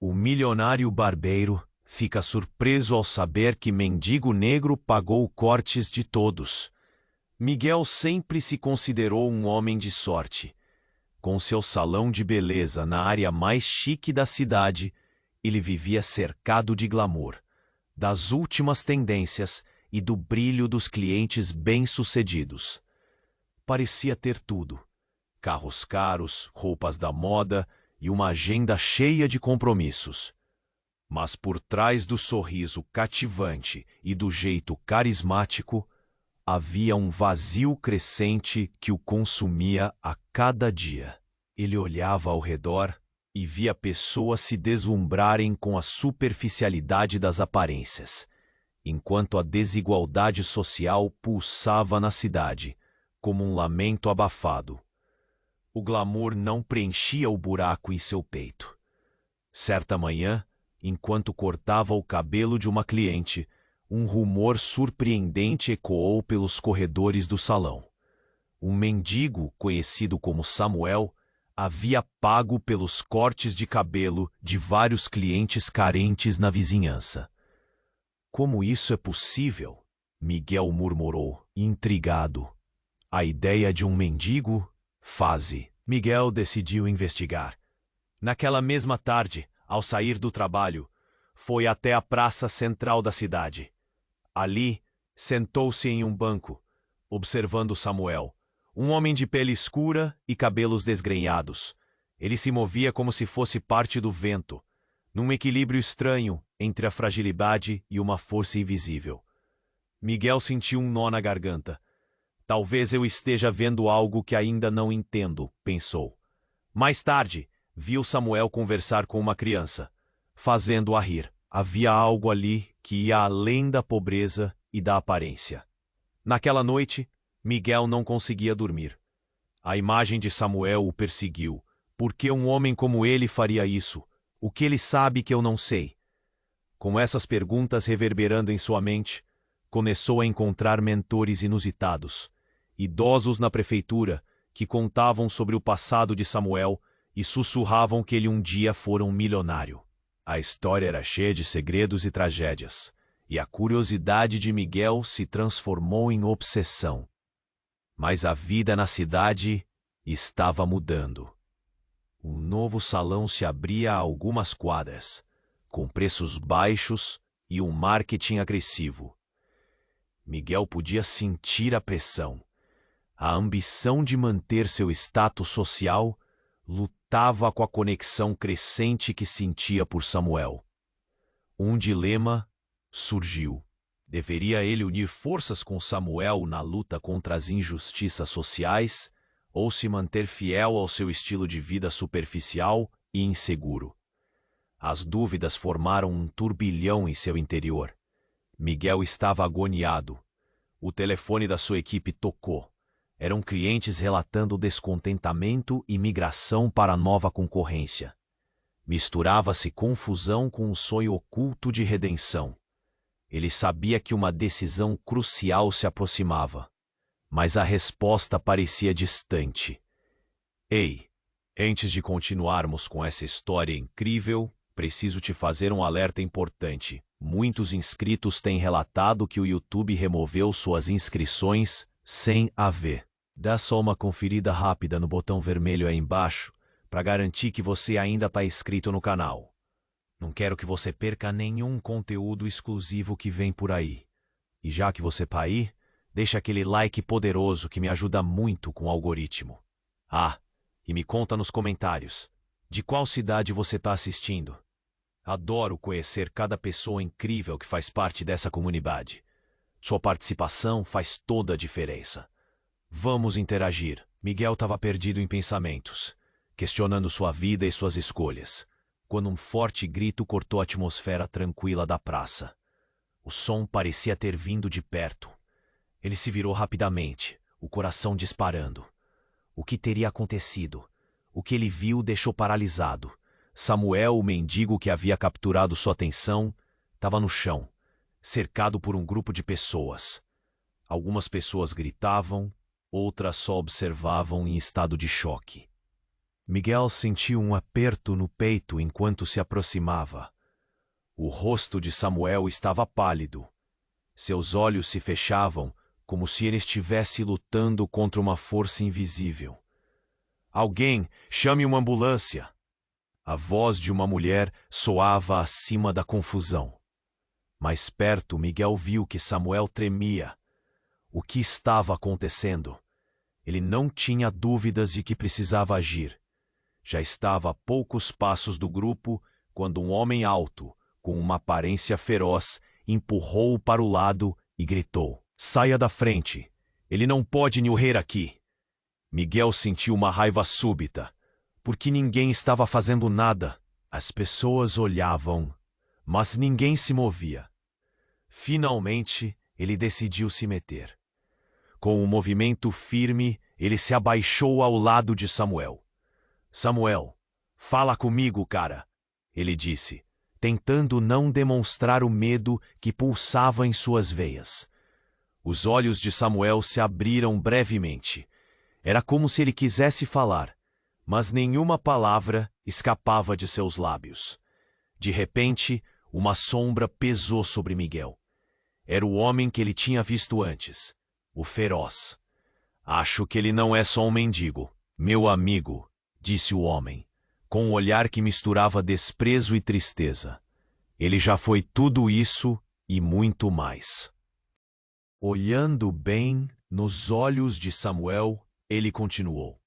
O milionário barbeiro fica surpreso ao saber que mendigo negro pagou cortes de todos. Miguel sempre se considerou um homem de sorte. Com seu salão de beleza na área mais chique da cidade, ele vivia cercado de glamour, das últimas tendências e do brilho dos clientes bem-sucedidos. Parecia ter tudo: carros caros, roupas da moda e uma agenda cheia de compromissos. Mas por trás do sorriso cativante e do jeito carismático, havia um vazio crescente que o consumia a cada dia. Ele olhava ao redor e via pessoas se deslumbrarem com a superficialidade das aparências, enquanto a desigualdade social pulsava na cidade, como um lamento abafado. O glamour não preenchia o buraco em seu peito. Certa manhã, enquanto cortava o cabelo de uma cliente, um rumor surpreendente ecoou pelos corredores do salão. Um mendigo, conhecido como Samuel, havia pago pelos cortes de cabelo de vários clientes carentes na vizinhança. Como isso é possível? Miguel murmurou, intrigado. A ideia de um mendigo? Fase. Miguel decidiu investigar. Naquela mesma tarde, ao sair do trabalho, foi até a praça central da cidade. Ali, sentou-se em um banco, observando Samuel, um homem de pele escura e cabelos desgrenhados. Ele se movia como se fosse parte do vento, num equilíbrio estranho entre a fragilidade e uma força invisível. Miguel sentiu um nó na garganta. Talvez eu esteja vendo algo que ainda não entendo, pensou. Mais tarde, viu Samuel conversar com uma criança, fazendo-a rir. Havia algo ali que ia além da pobreza e da aparência. Naquela noite, Miguel não conseguia dormir. A imagem de Samuel o perseguiu. Por que um homem como ele faria isso? O que ele sabe que eu não sei? Com essas perguntas reverberando em sua mente, começou a encontrar mentores inusitados, idosos na prefeitura que contavam sobre o passado de Samuel e sussurravam que ele um dia fora um milionário. A história era cheia de segredos e tragédias, e a curiosidade de Miguel se transformou em obsessão. Mas a vida na cidade estava mudando. Um novo salão se abria a algumas quadras, com preços baixos e um marketing agressivo. Miguel podia sentir a pressão. A ambição de manter seu status social lutava com a conexão crescente que sentia por Samuel. Um dilema surgiu. Deveria ele unir forças com Samuel na luta contra as injustiças sociais ou se manter fiel ao seu estilo de vida superficial e inseguro? As dúvidas formaram um turbilhão em seu interior. Miguel estava agoniado. O telefone da sua equipe tocou. Eram clientes relatando descontentamento e migração para a nova concorrência. Misturava-se confusão com um sonho oculto de redenção. Ele sabia que uma decisão crucial se aproximava, mas a resposta parecia distante. Ei, antes de continuarmos com essa história incrível, preciso te fazer um alerta importante. Muitos inscritos têm relatado que o YouTube removeu suas inscrições sem haver. Dá só uma conferida rápida no botão vermelho aí embaixo para garantir que você ainda está inscrito no canal. Não quero que você perca nenhum conteúdo exclusivo que vem por aí. E já que você está aí, deixa aquele like poderoso que me ajuda muito com o algoritmo. Ah, e me conta nos comentários, de qual cidade você está assistindo? Adoro conhecer cada pessoa incrível que faz parte dessa comunidade. Sua participação faz toda a diferença. Vamos interagir. Miguel estava perdido em pensamentos, questionando sua vida e suas escolhas, quando um forte grito cortou a atmosfera tranquila da praça. O som parecia ter vindo de perto. Ele se virou rapidamente, o coração disparando. O que teria acontecido? O que ele viu o deixou paralisado. Samuel, o mendigo que havia capturado sua atenção, estava no chão, cercado por um grupo de pessoas. Algumas pessoas gritavam, outras só observavam em estado de choque. Miguel sentiu um aperto no peito enquanto se aproximava. O rosto de Samuel estava pálido. Seus olhos se fechavam como se ele estivesse lutando contra uma força invisível. Alguém, chame uma ambulância! A voz de uma mulher soava acima da confusão. Mais perto, Miguel viu que Samuel tremia. O que estava acontecendo? Ele não tinha dúvidas de que precisava agir. Já estava a poucos passos do grupo quando um homem alto, com uma aparência feroz, empurrou-o para o lado e gritou: "Saia da frente! Ele não pode morrer aqui!" Miguel sentiu uma raiva súbita, porque ninguém estava fazendo nada. As pessoas olhavam, mas ninguém se movia. Finalmente, ele decidiu se meter. Com um movimento firme, ele se abaixou ao lado de Samuel. "Samuel, fala comigo, cara", ele disse, tentando não demonstrar o medo que pulsava em suas veias. Os olhos de Samuel se abriram brevemente. Era como se ele quisesse falar, mas nenhuma palavra escapava de seus lábios. De repente, uma sombra pesou sobre Miguel. Era o homem que ele tinha visto antes, o feroz. "Acho que ele não é só um mendigo, meu amigo", disse o homem, com um olhar que misturava desprezo e tristeza. "Ele já foi tudo isso e muito mais." Olhando bem nos olhos de Samuel, ele continuou: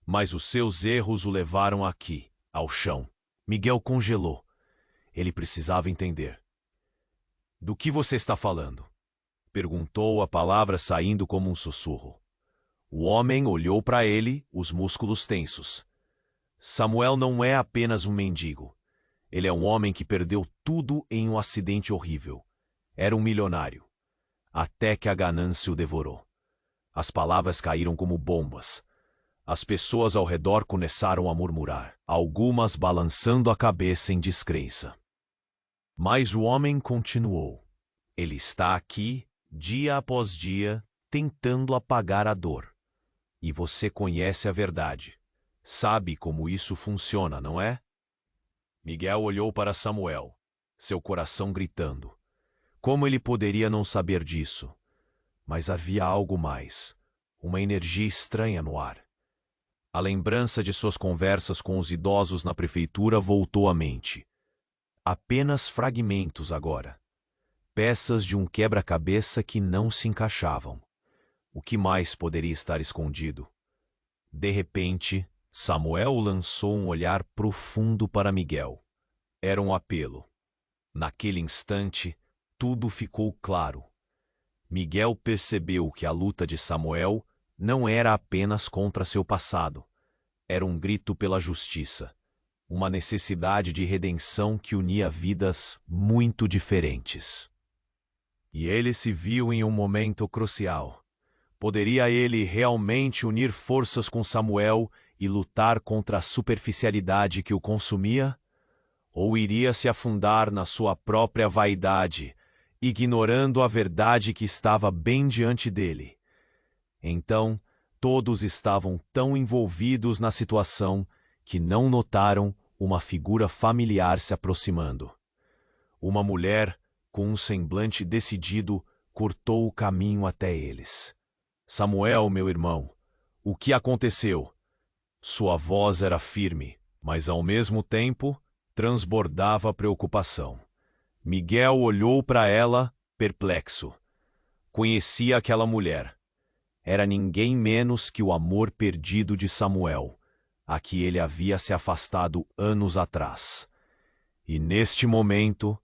"Mas os seus erros o levaram aqui, ao chão." Miguel congelou. Ele precisava entender. "Do que você está falando?" perguntou, a palavra saindo como um sussurro. O homem olhou para ele, os músculos tensos. "Samuel não é apenas um mendigo. Ele é um homem que perdeu tudo em um acidente horrível. Era um milionário. Até que a ganância o devorou." As palavras caíram como bombas. As pessoas ao redor começaram a murmurar, algumas balançando a cabeça em descrença. Mas o homem continuou: "Ele está aqui, dia após dia, tentando apagar a dor. E você conhece a verdade. Sabe como isso funciona, não é?" Miguel olhou para Samuel, seu coração gritando. Como ele poderia não saber disso? Mas havia algo mais, uma energia estranha no ar. A lembrança de suas conversas com os idosos na prefeitura voltou à mente. Apenas fragmentos agora. Peças de um quebra-cabeça que não se encaixavam. O que mais poderia estar escondido? De repente, Samuel lançou um olhar profundo para Miguel. Era um apelo. Naquele instante, tudo ficou claro. Miguel percebeu que a luta de Samuel não era apenas contra seu passado. Era um grito pela justiça, uma necessidade de redenção que unia vidas muito diferentes. E ele se viu em um momento crucial. Poderia ele realmente unir forças com Samuel e lutar contra a superficialidade que o consumia? Ou iria se afundar na sua própria vaidade, ignorando a verdade que estava bem diante dele? Então, todos estavam tão envolvidos na situação que não notaram uma figura familiar se aproximando. Uma mulher, com um semblante decidido, cortou o caminho até eles. "Samuel, meu irmão, o que aconteceu?" Sua voz era firme, mas ao mesmo tempo transbordava preocupação. Miguel olhou para ela, perplexo. Conhecia aquela mulher. Era ninguém menos que o amor perdido de Samuel, a que ele havia se afastado anos atrás. E neste momento,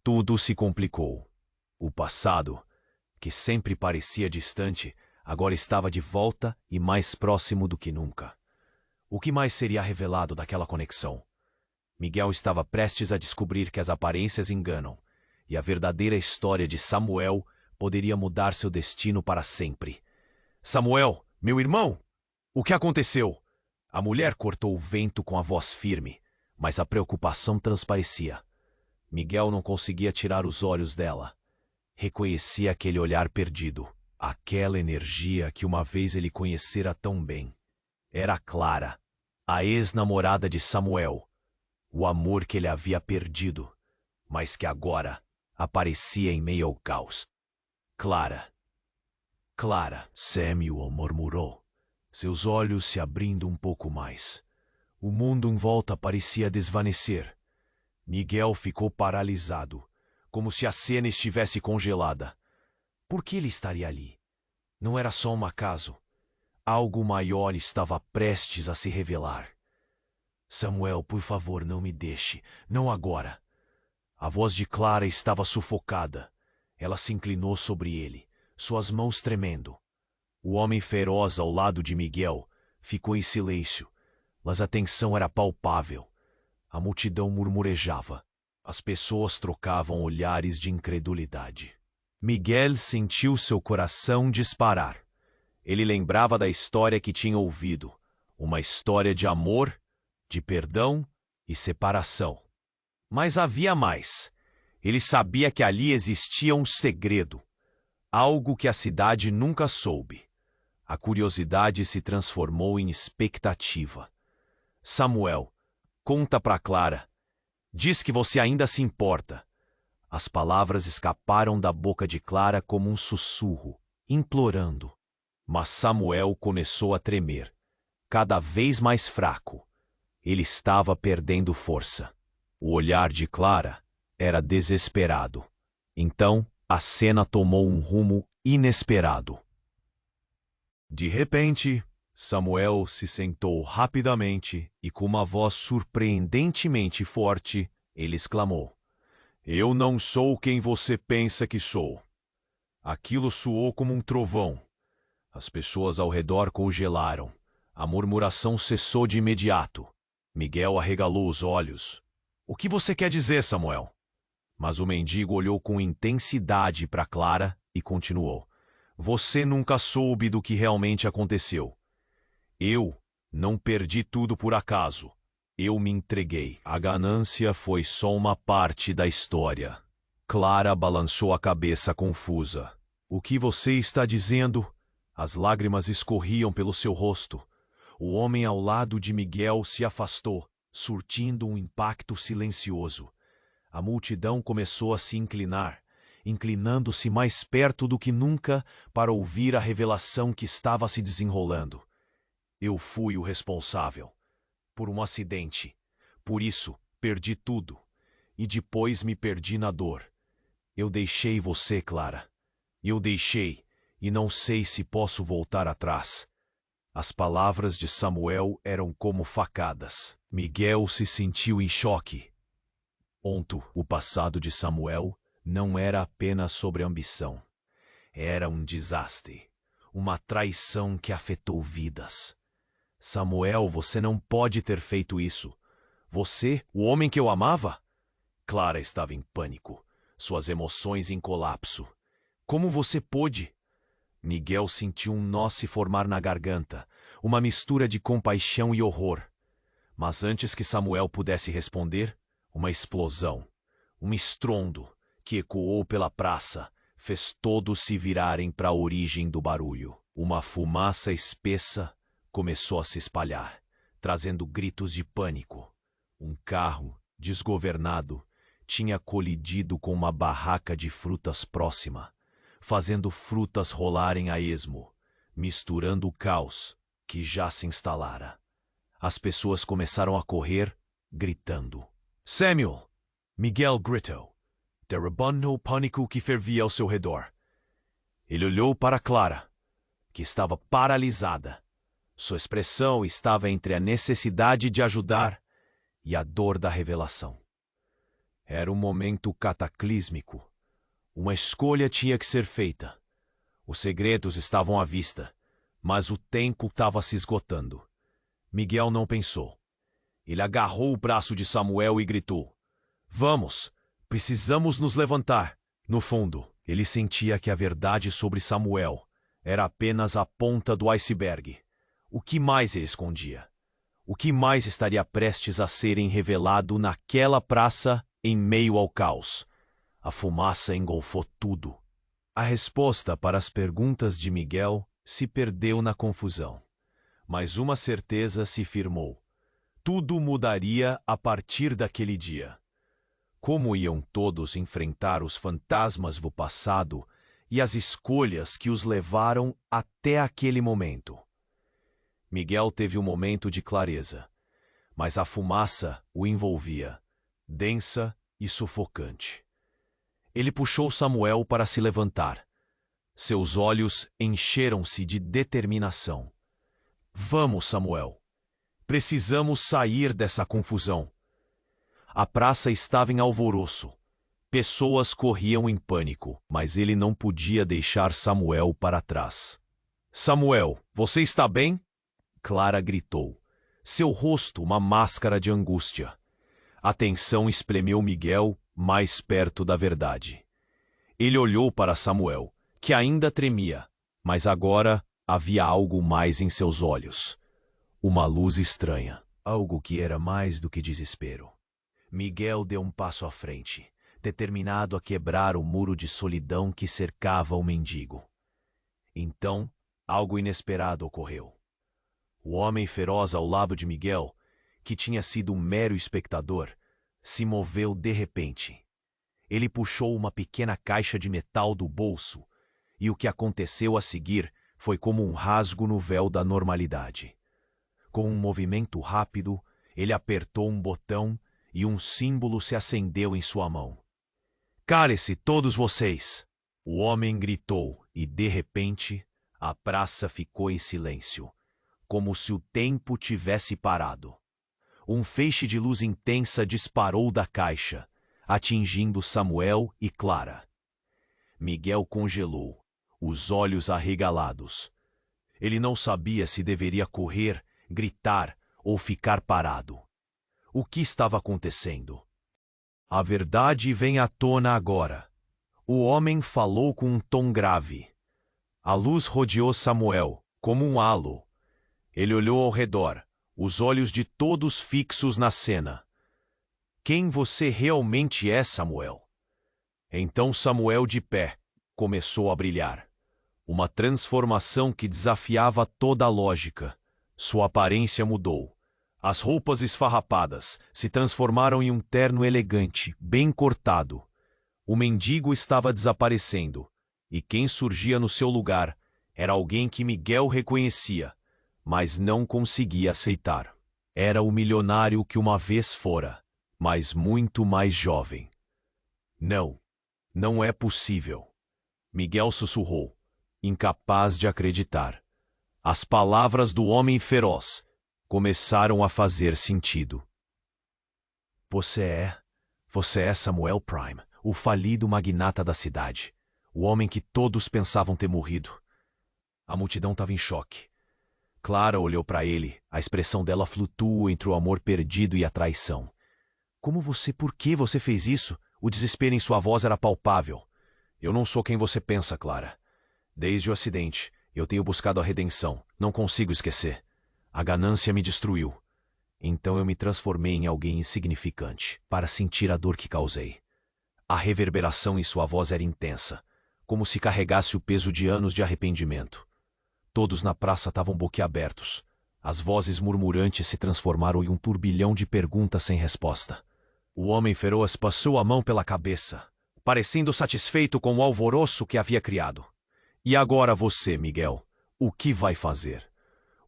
tudo se complicou. O passado, que sempre parecia distante, agora estava de volta e mais próximo do que nunca. O que mais seria revelado daquela conexão? Miguel estava prestes a descobrir que as aparências enganam, e a verdadeira história de Samuel poderia mudar seu destino para sempre. "Samuel, meu irmão! O que aconteceu?" A mulher cortou o vento com a voz firme, mas a preocupação transparecia. Miguel não conseguia tirar os olhos dela. Reconhecia aquele olhar perdido, aquela energia que uma vez ele conhecera tão bem. Era clara, a ex-namorada de Samuel, o amor que ele havia perdido, mas que agora aparecia em meio ao caos. Clara. Clara, Samuel murmurou, seus olhos se abrindo um pouco mais. O mundo em volta parecia desvanecer. Miguel ficou paralisado, como se a cena estivesse congelada. Por que ele estaria ali? Não era só um acaso. Algo maior estava prestes a se revelar. Samuel, por favor, não me deixe. Não agora. A voz de Clara estava sufocada. Ela se inclinou sobre ele, suas mãos tremendo. O homem feroz ao lado de Miguel ficou em silêncio, mas a tensão era palpável. A multidão murmurejava. As pessoas trocavam olhares de incredulidade. Miguel sentiu seu coração disparar. Ele lembrava da história que tinha ouvido, uma história de amor, de perdão e separação. Mas havia mais. Ele sabia que ali existia um segredo, algo que a cidade nunca soube. A curiosidade se transformou em expectativa. Samuel, conta para Clara. Diz que você ainda se importa. As palavras escaparam da boca de Clara como um sussurro, implorando. Mas Samuel começou a tremer, cada vez mais fraco. Ele estava perdendo força. O olhar de Clara era desesperado. Então, a cena tomou um rumo inesperado. De repente, Samuel se sentou rapidamente e, com uma voz surpreendentemente forte, ele exclamou: Eu não sou quem você pensa que sou. Aquilo soou como um trovão. As pessoas ao redor congelaram. A murmuração cessou de imediato. Miguel arregalou os olhos. O que você quer dizer, Samuel? Mas o mendigo olhou com intensidade para Clara e continuou. Você nunca soube do que realmente aconteceu. Eu não perdi tudo por acaso. Eu me entreguei. A ganância foi só uma parte da história. Clara balançou a cabeça confusa. O que você está dizendo? As lágrimas escorriam pelo seu rosto. O homem ao lado de Miguel se afastou, surtindo um impacto silencioso. A multidão começou a se inclinar, inclinando-se mais perto do que nunca para ouvir a revelação que estava se desenrolando. Eu fui o responsável por um acidente. Por isso, perdi tudo. E depois me perdi na dor. Eu deixei você, Clara. Eu deixei, e não sei se posso voltar atrás. As palavras de Samuel eram como facadas. Miguel se sentiu em choque. O passado de Samuel não era apenas sobre ambição. Era um desastre, uma traição que afetou vidas. Samuel, você não pode ter feito isso. Você, o homem que eu amava? Clara estava em pânico, suas emoções em colapso. Como você pôde? Miguel sentiu um nó se formar na garganta, uma mistura de compaixão e horror. Mas antes que Samuel pudesse responder, uma explosão, um estrondo que ecoou pela praça, fez todos se virarem para a origem do barulho. Uma fumaça espessa começou a se espalhar, trazendo gritos de pânico. Um carro, desgovernado, tinha colidido com uma barraca de frutas próxima, fazendo frutas rolarem a esmo, misturando o caos que já se instalara. As pessoas começaram a correr, gritando. Samuel! Miguel gritou, derrubando o pânico que fervia ao seu redor. Ele olhou para Clara, que estava paralisada. Sua expressão estava entre a necessidade de ajudar e a dor da revelação. Era um momento cataclísmico. Uma escolha tinha que ser feita. Os segredos estavam à vista, mas o tempo estava se esgotando. Miguel não pensou. Ele agarrou o braço de Samuel e gritou. Vamos, precisamos nos levantar. No fundo, ele sentia que a verdade sobre Samuel era apenas a ponta do iceberg. O que mais ele escondia? O que mais estaria prestes a serem revelado naquela praça em meio ao caos? A fumaça engolfou tudo. A resposta para as perguntas de Miguel se perdeu na confusão. Mas uma certeza se firmou. tudo mudaria a partir daquele dia. Como iam todos enfrentar os fantasmas do passado e as escolhas que os levaram até aquele momento? Miguel teve um momento de clareza, mas a fumaça o envolvia, densa e sufocante. Ele puxou Samuel para se levantar. Seus olhos encheram-se de determinação. Vamos, Samuel. Precisamos sair dessa confusão. A praça estava em alvoroço. Pessoas corriam em pânico, mas ele não podia deixar Samuel para trás. Samuel, você está bem? Clara gritou. Seu rosto uma máscara de angústia. A tensão espremeu Miguel mais perto da verdade. Ele olhou para Samuel, que ainda tremia, mas agora havia algo mais em seus olhos. Uma luz estranha, algo que era mais do que desespero. Miguel deu um passo à frente, determinado a quebrar o muro de solidão que cercava o mendigo. Então, algo inesperado ocorreu. O homem feroz ao lado de Miguel, que tinha sido um mero espectador, se moveu de repente. Ele puxou uma pequena caixa de metal do bolso, e o que aconteceu a seguir foi como um rasgo no véu da normalidade. Com um movimento rápido, ele apertou um botão e um símbolo se acendeu em sua mão. Calem-se todos vocês! O homem gritou e, de repente, a praça ficou em silêncio, como se o tempo tivesse parado. Um feixe de luz intensa disparou da caixa, atingindo Samuel e Clara. Miguel congelou, os olhos arregalados. Ele não sabia se deveria correr, gritar ou ficar parado. O que estava acontecendo? A verdade vem à tona agora. O homem falou com um tom grave. A luz rodeou Samuel, como um halo. Ele olhou ao redor, os olhos de todos fixos na cena. Quem você realmente é, Samuel? Então Samuel, de pé, começou a brilhar. Uma transformação que desafiava toda a lógica. Sua aparência mudou. As roupas esfarrapadas se transformaram em um terno elegante, bem cortado. O mendigo estava desaparecendo, e quem surgia no seu lugar era alguém que Miguel reconhecia, mas não conseguia aceitar. Era o milionário que uma vez fora, mas muito mais jovem. Não, não é possível. Miguel sussurrou, incapaz de acreditar. As palavras do homem feroz começaram a fazer sentido. Você é Samuel Prime, o falido magnata da cidade, o homem que todos pensavam ter morrido. A multidão estava em choque. Clara olhou para ele, a expressão dela flutuou entre o amor perdido e a traição. Por que você fez isso? O desespero em sua voz era palpável. Eu não sou quem você pensa, Clara. Desde o acidente, eu tenho buscado a redenção. Não consigo esquecer. A ganância me destruiu. Então eu me transformei em alguém insignificante, para sentir a dor que causei. A reverberação em sua voz era intensa, como se carregasse o peso de anos de arrependimento. Todos na praça estavam boquiabertos. As vozes murmurantes se transformaram em um turbilhão de perguntas sem resposta. O homem feroz passou a mão pela cabeça, parecendo satisfeito com o alvoroço que havia criado. E agora você, Miguel, o que vai fazer?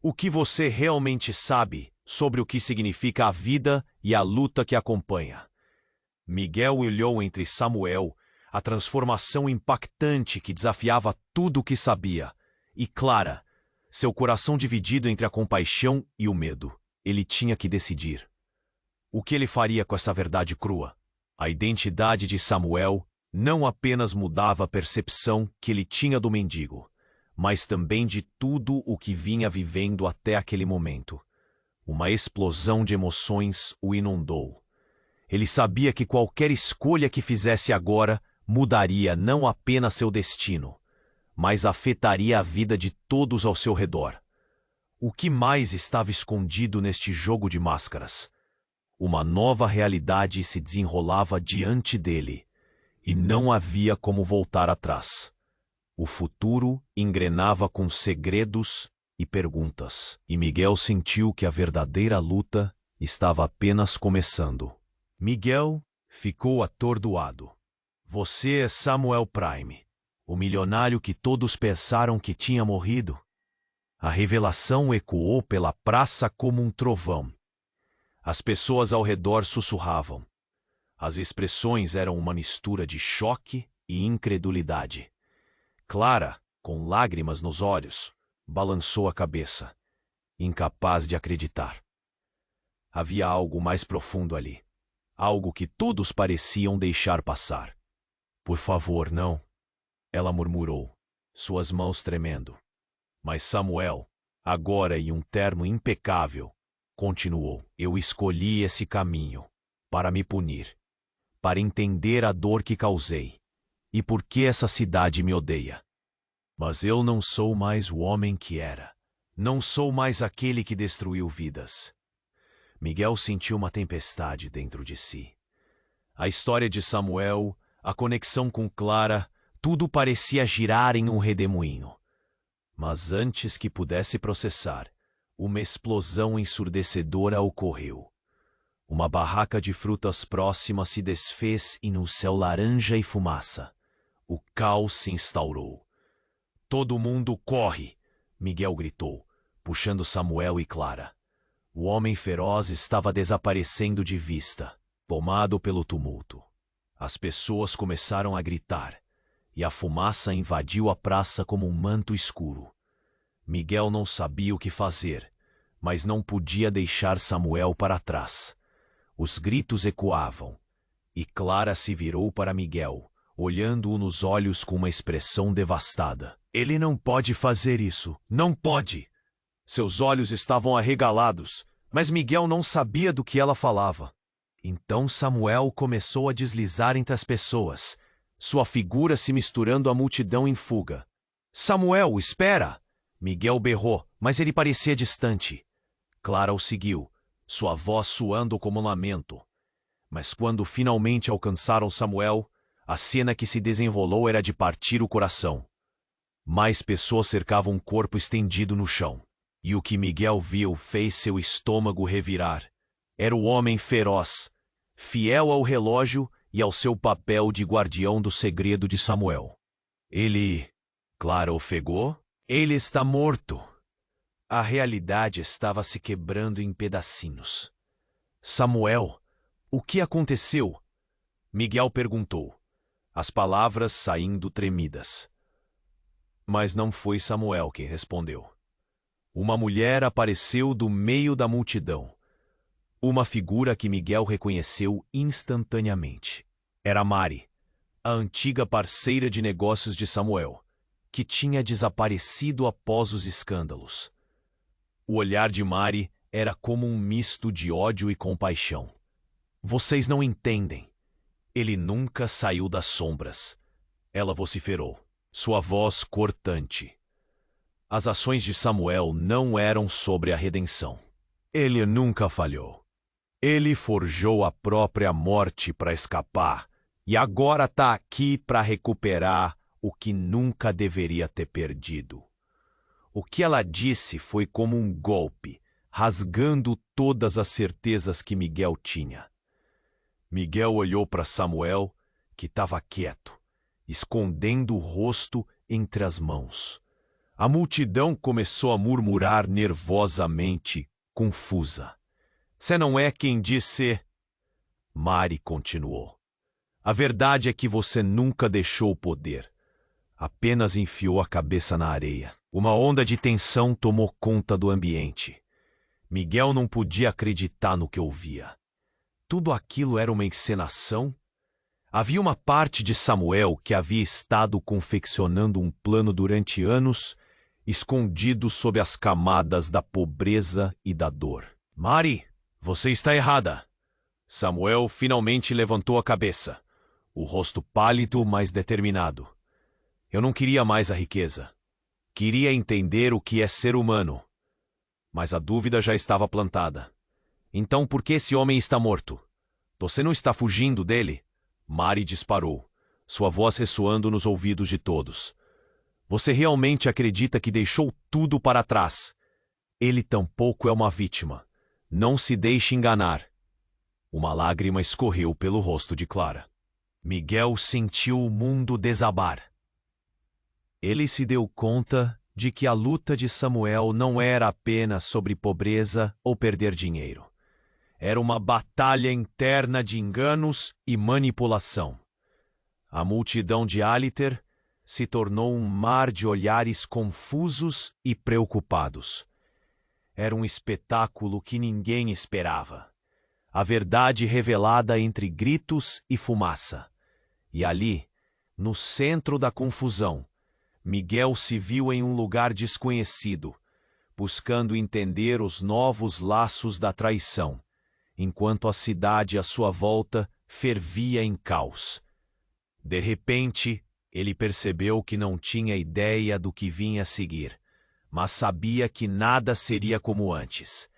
O que você realmente sabe sobre o que significa a vida e a luta que acompanha? Miguel olhou entre Samuel, a transformação impactante que desafiava tudo o que sabia, e Clara, seu coração dividido entre a compaixão e o medo. Ele tinha que decidir. O que ele faria com essa verdade crua? A identidade de Samuel não apenas mudava a percepção que ele tinha do mendigo, mas também de tudo o que vinha vivendo até aquele momento. Uma explosão de emoções o inundou. Ele sabia que qualquer escolha que fizesse agora mudaria não apenas seu destino, mas afetaria a vida de todos ao seu redor. O que mais estava escondido neste jogo de máscaras? Uma nova realidade se desenrolava diante dele, e não havia como voltar atrás. O futuro engrenava com segredos e perguntas, e Miguel sentiu que a verdadeira luta estava apenas começando. Miguel ficou atordoado. Você é Samuel Prime, o milionário que todos pensaram que tinha morrido? A revelação ecoou pela praça como um trovão. As pessoas ao redor sussurravam. As expressões eram uma mistura de choque e incredulidade. Clara, com lágrimas nos olhos, balançou a cabeça, incapaz de acreditar. Havia algo mais profundo ali. Algo que todos pareciam deixar passar. Por favor, não, ela murmurou, suas mãos tremendo. Mas Samuel, agora em um terno impecável, continuou. Eu escolhi esse caminho para me punir, para entender a dor que causei e por que essa cidade me odeia. Mas eu não sou mais o homem que era. Não sou mais aquele que destruiu vidas. Miguel sentiu uma tempestade dentro de si. A história de Samuel, a conexão com Clara, tudo parecia girar em um redemoinho. Mas antes que pudesse processar, uma explosão ensurdecedora ocorreu. Uma barraca de frutas próxima se desfez e no céu laranja e fumaça, o caos se instaurou. Todo mundo corre! Miguel gritou, puxando Samuel e Clara. O homem feroz estava desaparecendo de vista, tomado pelo tumulto. As pessoas começaram a gritar, e a fumaça invadiu a praça como um manto escuro. Miguel não sabia o que fazer, mas não podia deixar Samuel para trás. Os gritos ecoavam, e Clara se virou para Miguel, olhando-o nos olhos com uma expressão devastada. Ele não pode fazer isso, não pode! Seus olhos estavam arregalados, mas Miguel não sabia do que ela falava. Então Samuel começou a deslizar entre as pessoas, sua figura se misturando à multidão em fuga. Samuel, espera! Miguel berrou, mas ele parecia distante. Clara o seguiu, sua voz soando como um lamento. Mas quando finalmente alcançaram Samuel, a cena que se desenrolou era de partir o coração. Mais pessoas cercavam um corpo estendido no chão. E o que Miguel viu fez seu estômago revirar. Era o homem feroz, fiel ao relógio e ao seu papel de guardião do segredo de Samuel. Ele... Clara ofegou? Ele está morto. A realidade estava se quebrando em pedacinhos. Samuel, o que aconteceu? Miguel perguntou, as palavras saindo tremidas. Mas não foi Samuel quem respondeu. Uma mulher apareceu do meio da multidão. Uma figura que Miguel reconheceu instantaneamente. Era Mari, a antiga parceira de negócios de Samuel, que tinha desaparecido após os escândalos. O olhar de Mari era como um misto de ódio e compaixão. Vocês não entendem. Ele nunca saiu das sombras. Ela vociferou, sua voz cortante. As ações de Samuel não eram sobre a redenção. Ele nunca falhou. Ele forjou a própria morte para escapar e agora está aqui para recuperar o que nunca deveria ter perdido. O que ela disse foi como um golpe, rasgando todas as certezas que Miguel tinha. Miguel olhou para Samuel, que estava quieto, escondendo o rosto entre as mãos. A multidão começou a murmurar nervosamente, confusa. Cê não é quem diz ser. Mari continuou. A verdade é que você nunca deixou o poder. Apenas enfiou a cabeça na areia. Uma onda de tensão tomou conta do ambiente. Miguel não podia acreditar no que ouvia. Tudo aquilo era uma encenação? Havia uma parte de Samuel que havia estado confeccionando um plano durante anos, escondido sob as camadas da pobreza e da dor. Mari, você está errada. Samuel finalmente levantou a cabeça, o rosto pálido, mas determinado. Eu não queria mais a riqueza. Queria entender o que é ser humano. Mas a dúvida já estava plantada. Então por que esse homem está morto? Você não está fugindo dele? Mari disparou, sua voz ressoando nos ouvidos de todos. Você realmente acredita que deixou tudo para trás? Ele tampouco é uma vítima. Não se deixe enganar. Uma lágrima escorreu pelo rosto de Clara. Miguel sentiu o mundo desabar. Ele se deu conta de que a luta de Samuel não era apenas sobre pobreza ou perder dinheiro. Era uma batalha interna de enganos e manipulação. A multidão de Aliter se tornou um mar de olhares confusos e preocupados. Era um espetáculo que ninguém esperava. A verdade revelada entre gritos e fumaça. E ali, no centro da confusão, Miguel se viu em um lugar desconhecido, buscando entender os novos laços da traição, enquanto a cidade à sua volta fervia em caos. De repente, ele percebeu que não tinha ideia do que vinha a seguir, mas sabia que nada seria como antes.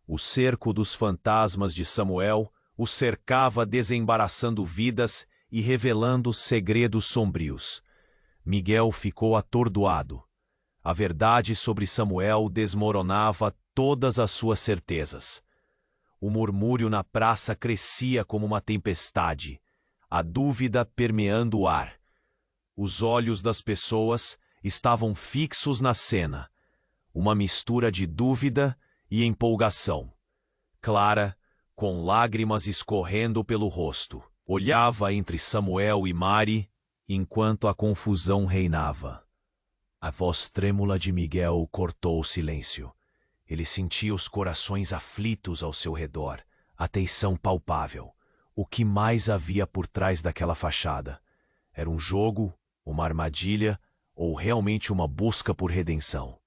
O cerco dos fantasmas de Samuel o cercava, desembaraçando vidas e revelando segredos sombrios. Miguel ficou atordoado. A verdade sobre Samuel desmoronava todas as suas certezas. O murmúrio na praça crescia como uma tempestade, a dúvida permeando o ar. Os olhos das pessoas estavam fixos na cena, uma mistura de dúvida e empolgação. Clara, com lágrimas escorrendo pelo rosto, olhava entre Samuel e Mari, enquanto a confusão reinava. A voz trêmula de Miguel cortou o silêncio. Ele sentia os corações aflitos ao seu redor, a tensão palpável. O que mais havia por trás daquela fachada? Era um jogo, uma armadilha ou realmente uma busca por redenção?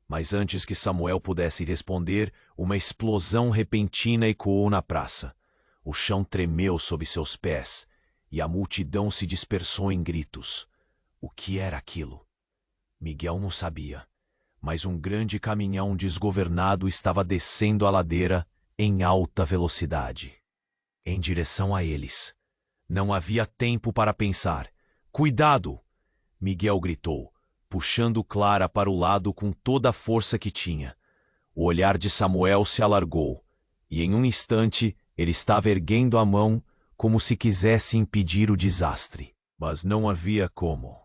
Mas antes que Samuel pudesse responder, uma explosão repentina ecoou na praça. O chão tremeu sob seus pés e a multidão se dispersou em gritos. O que era aquilo? Miguel não sabia, mas um grande caminhão desgovernado estava descendo a ladeira em alta velocidade, em direção a eles. Não havia tempo para pensar. Cuidado! Miguel gritou, puxando Clara para o lado com toda a força que tinha. O olhar de Samuel se alargou, e em um instante ele estava erguendo a mão como se quisesse impedir o desastre. Mas não havia como.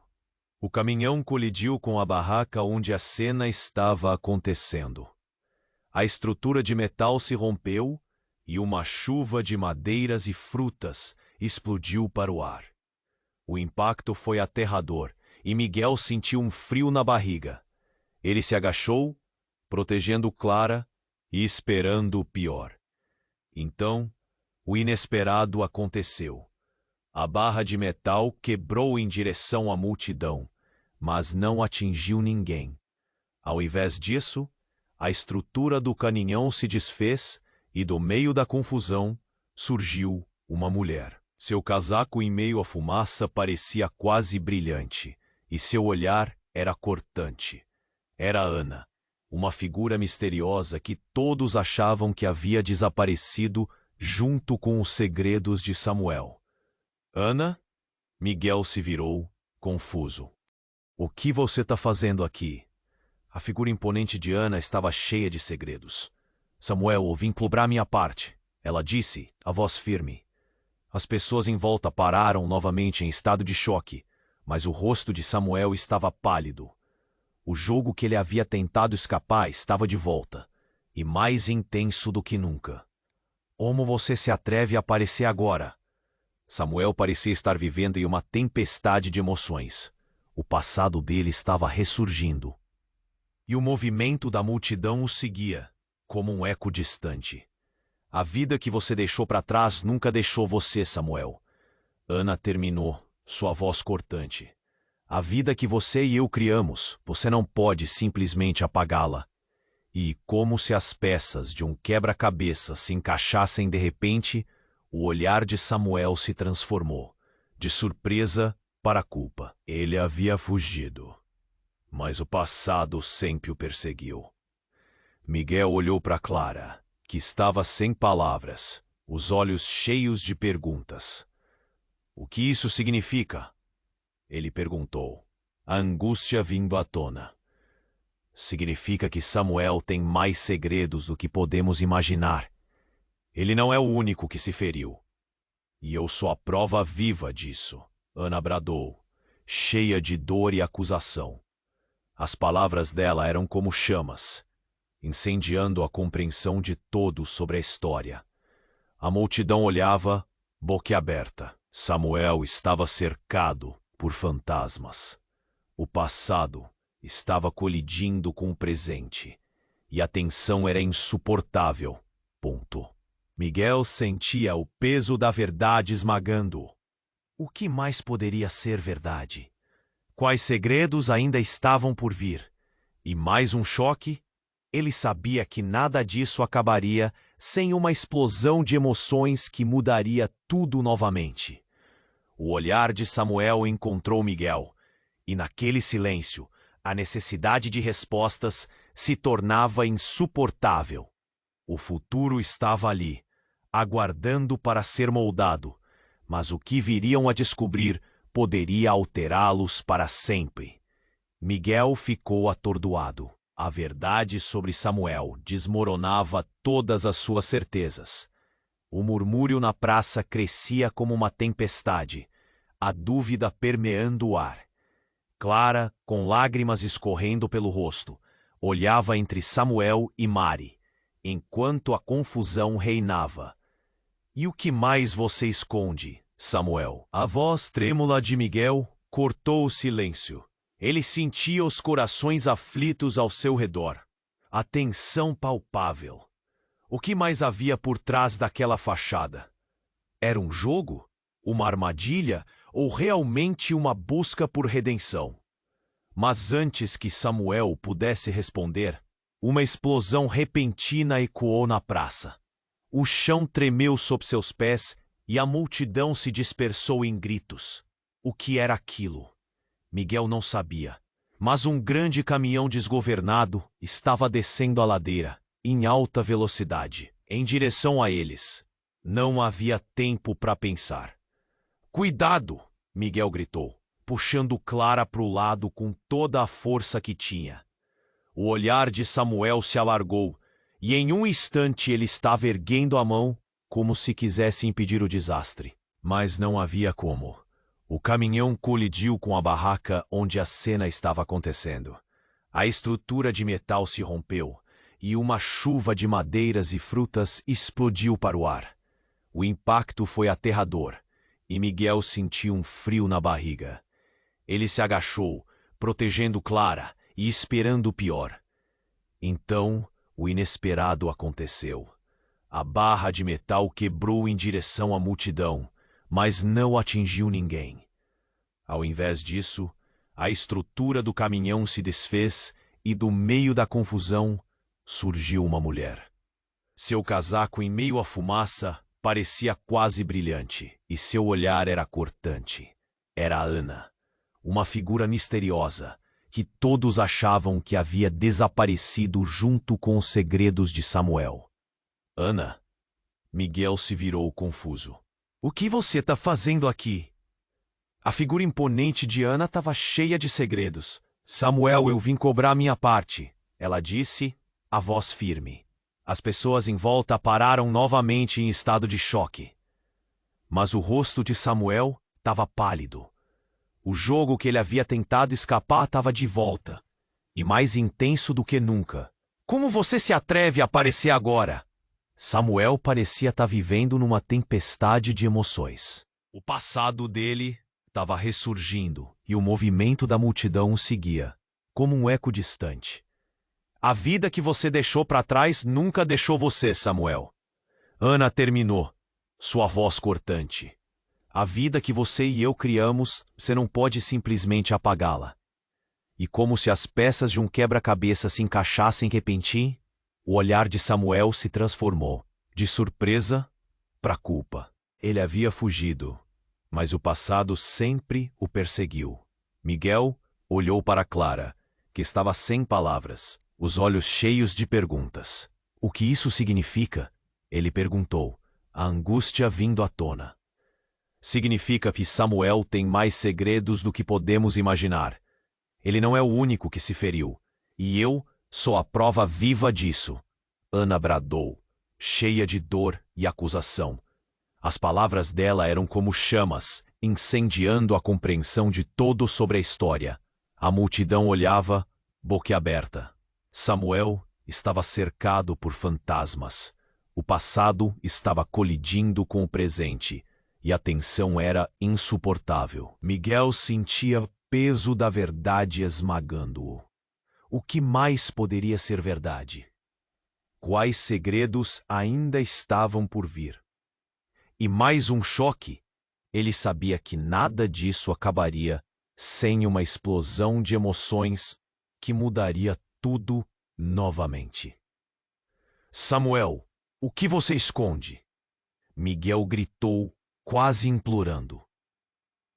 O caminhão colidiu com a barraca onde a cena estava acontecendo. A estrutura de metal se rompeu e uma chuva de madeiras e frutas explodiu para o ar. O impacto foi aterrador e Miguel sentiu um frio na barriga. Ele se agachou, protegendo Clara e esperando o pior. Então, o inesperado aconteceu. A barra de metal quebrou em direção à multidão, mas não atingiu ninguém. Ao invés disso, a estrutura do caminhão se desfez e do meio da confusão surgiu uma mulher. Seu casaco em meio à fumaça parecia quase brilhante, e seu olhar era cortante. Era Ana, uma figura misteriosa que todos achavam que havia desaparecido junto com os segredos de Samuel. Ana? Miguel se virou, confuso. O que você está fazendo aqui? A figura imponente de Ana estava cheia de segredos. Samuel, vim cobrar minha parte, ela disse, a voz firme. As pessoas em volta pararam novamente em estado de choque, mas o rosto de Samuel estava pálido. O jogo que ele havia tentado escapar estava de volta, e mais intenso do que nunca. Como você se atreve a aparecer agora? Samuel parecia estar vivendo em uma tempestade de emoções. O passado dele estava ressurgindo. E o movimento da multidão o seguia, como um eco distante. A vida que você deixou para trás nunca deixou você, Samuel. Ana terminou, sua voz cortante. A vida que você e eu criamos, você não pode simplesmente apagá-la. E, como se as peças de um quebra-cabeça se encaixassem de repente, o olhar de Samuel se transformou, de surpresa para culpa. Ele havia fugido, mas o passado sempre o perseguiu. Miguel olhou para Clara, que estava sem palavras, os olhos cheios de perguntas. O que isso significa? Ele perguntou, a angústia vindo à tona. Significa que Samuel tem mais segredos do que podemos imaginar. Ele não é o único que se feriu. E eu sou a prova viva disso, Ana bradou, cheia de dor e acusação. As palavras dela eram como chamas, incendiando a compreensão de todos sobre a história. A multidão olhava, boquiaberta. Samuel estava cercado por fantasmas. O passado estava colidindo com o presente, e a tensão era insuportável. Ponto. Miguel sentia o peso da verdade esmagando-o. O que mais poderia ser verdade? Quais segredos ainda estavam por vir? E mais um choque? Ele sabia que nada disso acabaria sem uma explosão de emoções que mudaria tudo novamente. O olhar de Samuel encontrou Miguel, e naquele silêncio, a necessidade de respostas se tornava insuportável. O futuro estava ali, aguardando para ser moldado, mas o que viriam a descobrir poderia alterá-los para sempre. Miguel ficou atordoado. A verdade sobre Samuel desmoronava todas as suas certezas. O murmúrio na praça crescia como uma tempestade, a dúvida permeando o ar. Clara, com lágrimas escorrendo pelo rosto, olhava entre Samuel e Mari, enquanto a confusão reinava. E o que mais você esconde, Samuel? A voz trêmula de Miguel cortou o silêncio. Ele sentia os corações aflitos ao seu redor. A tensão palpável. O que mais havia por trás daquela fachada? Era um jogo? Uma armadilha? Ou realmente uma busca por redenção? Mas antes que Samuel pudesse responder, uma explosão repentina ecoou na praça. O chão tremeu sob seus pés e a multidão se dispersou em gritos. O que era aquilo? Miguel não sabia, mas um grande caminhão desgovernado estava descendo a ladeira, em alta velocidade, em direção a eles. Não havia tempo para pensar. "Cuidado!" Miguel gritou, puxando Clara para o lado com toda a força que tinha. O olhar de Samuel se alargou, e em um instante ele estava erguendo a mão, como se quisesse impedir o desastre. Mas não havia como. O caminhão colidiu com a barraca onde a cena estava acontecendo. A estrutura de metal se rompeu, e uma chuva de madeiras e frutas explodiu para o ar. O impacto foi aterrador, e Miguel sentiu um frio na barriga. Ele se agachou, protegendo Clara e esperando o pior. Então, o inesperado aconteceu. A barra de metal quebrou em direção à multidão, mas não atingiu ninguém. Ao invés disso, a estrutura do caminhão se desfez e do meio da confusão surgiu uma mulher. Seu casaco em meio à fumaça parecia quase brilhante e seu olhar era cortante. Era Ana, uma figura misteriosa que todos achavam que havia desaparecido junto com os segredos de Samuel. "Ana?" Miguel se virou confuso. "O que você está fazendo aqui?" A figura imponente de Ana estava cheia de segredos. "Samuel, eu vim cobrar minha parte", ela disse, a voz firme. As pessoas em volta pararam novamente em estado de choque. Mas o rosto de Samuel estava pálido. O jogo que ele havia tentado escapar estava de volta, e mais intenso do que nunca. "Como você se atreve a aparecer agora?" Samuel parecia estar vivendo numa tempestade de emoções. O passado dele estava ressurgindo e o movimento da multidão o seguia, como um eco distante. "A vida que você deixou para trás nunca deixou você, Samuel." Ana terminou, sua voz cortante. "A vida que você e eu criamos, você não pode simplesmente apagá-la." E como se as peças de um quebra-cabeça se encaixassem repentino, o olhar de Samuel se transformou, de surpresa para culpa. Ele havia fugido, mas o passado sempre o perseguiu. Miguel olhou para Clara, que estava sem palavras, os olhos cheios de perguntas. "O que isso significa?" ele perguntou, a angústia vindo à tona. "Significa que Samuel tem mais segredos do que podemos imaginar. Ele não é o único que se feriu. E eu sou a prova viva disso. Ana bradou, cheia de dor e acusação. As palavras dela eram como chamas, incendiando a compreensão de todos sobre a história. A multidão olhava, boquiaberta. Samuel estava cercado por fantasmas. O passado estava colidindo com o presente, e a tensão era insuportável. Miguel sentia o peso da verdade esmagando-o. O que mais poderia ser verdade? Quais segredos ainda estavam por vir? E mais um choque. Ele sabia que nada disso acabaria sem uma explosão de emoções que mudaria tudo novamente. Samuel, o que você esconde? Miguel gritou, quase implorando.